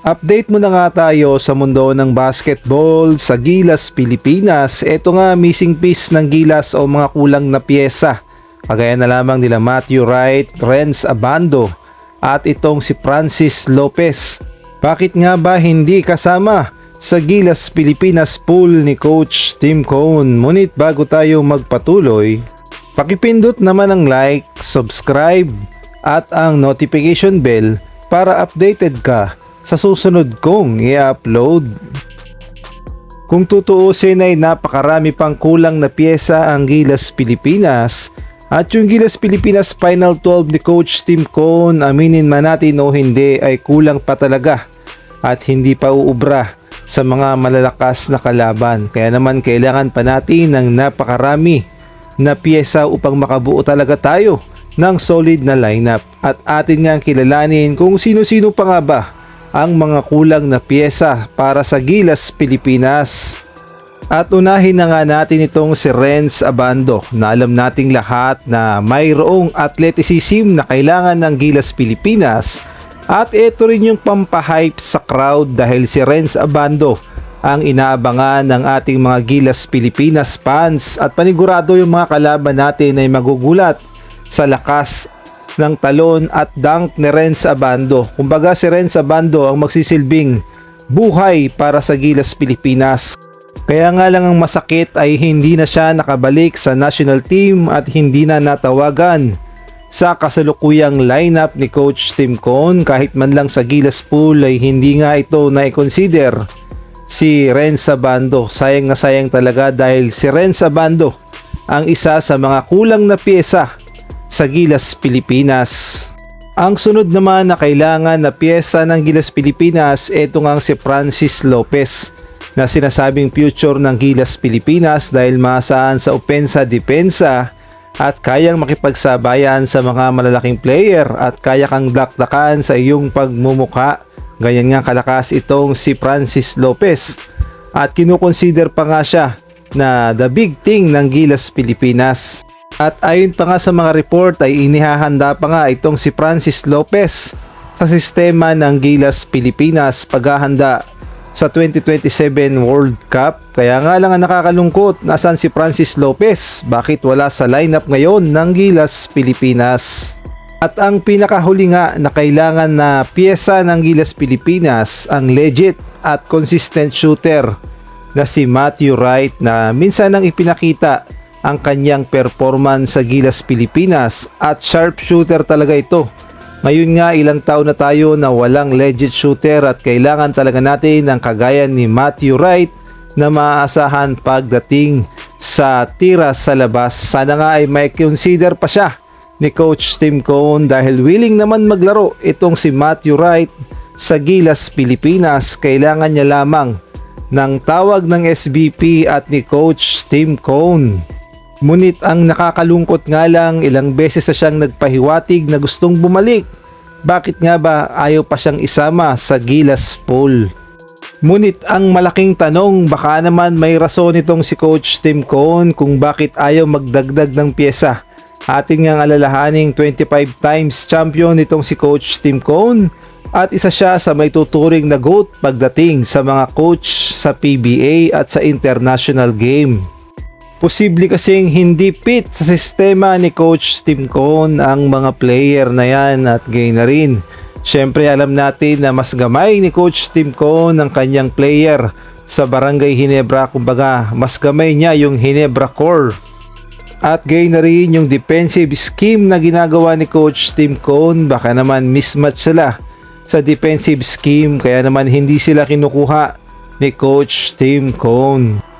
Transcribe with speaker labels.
Speaker 1: Update muna nga tayo sa mundo ng basketball sa Gilas, Pilipinas. Ito nga missing piece ng Gilas o mga kulang na piyesa. Kagaya na lamang nila Matthew Wright, Renz Abando at itong si Francis Lopez. Bakit nga ba hindi kasama sa Gilas, Pilipinas pool ni Coach Tim Cone? Ngunit bago tayo magpatuloy, pakipindot naman ang like, subscribe at ang notification bell para updated ka sa susunod kong i-upload. Kung tutuusin ay napakarami pang kulang na piyesa ang Gilas Pilipinas at yung Gilas Pilipinas Final 12 ni Coach Tim Cone, aminin man natin o hindi, ay kulang pa talaga at hindi pa uubra sa mga malalakas na kalaban. Kaya naman kailangan pa natin ng napakarami na piyesa upang makabuo talaga tayo ng solid na lineup at atin nga kilalanin kung sino-sino pa nga ba ang mga kulang na piyesa para sa Gilas Pilipinas. At unahin na nga natin itong si Renz Abando na alam nating lahat na mayroong athleticism na kailangan ng Gilas Pilipinas at ito rin yung pampahype sa crowd dahil si Renz Abando ang inaabangan ng ating mga Gilas Pilipinas fans at panigurado yung mga kalaban natin ay magugulat sa lakas ng talon at dunk ni Renz Abando. Kumbaga si Renz Abando ang magsisilbing buhay para sa Gilas Pilipinas. Kaya nga lang ang masakit ay hindi na siya nakabalik sa national team at hindi na natawagan sa kasalukuyang lineup ni Coach Tim Cone. Kahit man lang sa Gilas pool ay hindi nga ito na-consider si Renz Abando. Sayang na sayang talaga dahil si Renz Abando ang isa sa mga kulang na piyesa sa Gilas Pilipinas. Ang sunod naman na kailangan na piyesa ng Gilas Pilipinas, ito nga si Francis Lopez na sinasabing future ng Gilas Pilipinas dahil maasahan sa opensa-depensa at kayang makipagsabayan sa mga malalaking player at kaya kang dakdakan sa iyong pagmumuka. Ganyan nga kalakas itong si Francis Lopez at kinukonsider pa nga siya na the big thing ng Gilas Pilipinas. At ayon pa nga sa mga report ay inihahanda pa nga itong si Francis Lopez sa sistema ng Gilas Pilipinas paghahanda sa 2027 World Cup. Kaya nga lang ang nakakalungkot, nasaan si Francis Lopez? Bakit wala sa lineup ngayon ng Gilas Pilipinas? At ang pinakahuli nga na kailangan na piyesa ng Gilas Pilipinas, ang legit at consistent shooter na si Matthew Wright na minsan nang ipinakita ang kanyang performance sa Gilas Pilipinas at sharp shooter talaga ito. Ngayon nga ilang taon na tayo na walang legit shooter at kailangan talaga natin ang kagaya ni Matthew Wright na maaasahan pagdating sa tira sa labas. Sana nga ay may consider pa siya ni Coach Tim Cone dahil willing naman maglaro itong si Matthew Wright sa Gilas Pilipinas. Kailangan niya lamang ng tawag ng SBP at ni Coach Tim Cone. Ngunit ang nakakalungkot nga lang, ilang beses na siyang nagpahiwatig na gustong bumalik. Bakit nga ba ayaw pa siyang isama sa Gilas pool? Ngunit ang malaking tanong, baka naman may rason itong si Coach Tim Cone kung bakit ayaw magdagdag ng piyesa. Ating ngang alalahaning 25 times champion itong si Coach Tim Cone at isa siya sa may tuturing na GOAT pagdating sa mga coach sa PBA at sa international game. Posible kasing hindi fit sa sistema ni Coach Tim Cone ang mga player na yan at gayon na rin. Siyempre alam natin na mas gamay ni Coach Tim Cone ang kanyang player sa Barangay Ginebra. Kumbaga mas gamay niya yung Ginebra core. At gayon na rin yung defensive scheme na ginagawa ni Coach Tim Cone. Baka naman mismatch sila sa defensive scheme kaya naman hindi sila kinukuha ni Coach Tim Cone.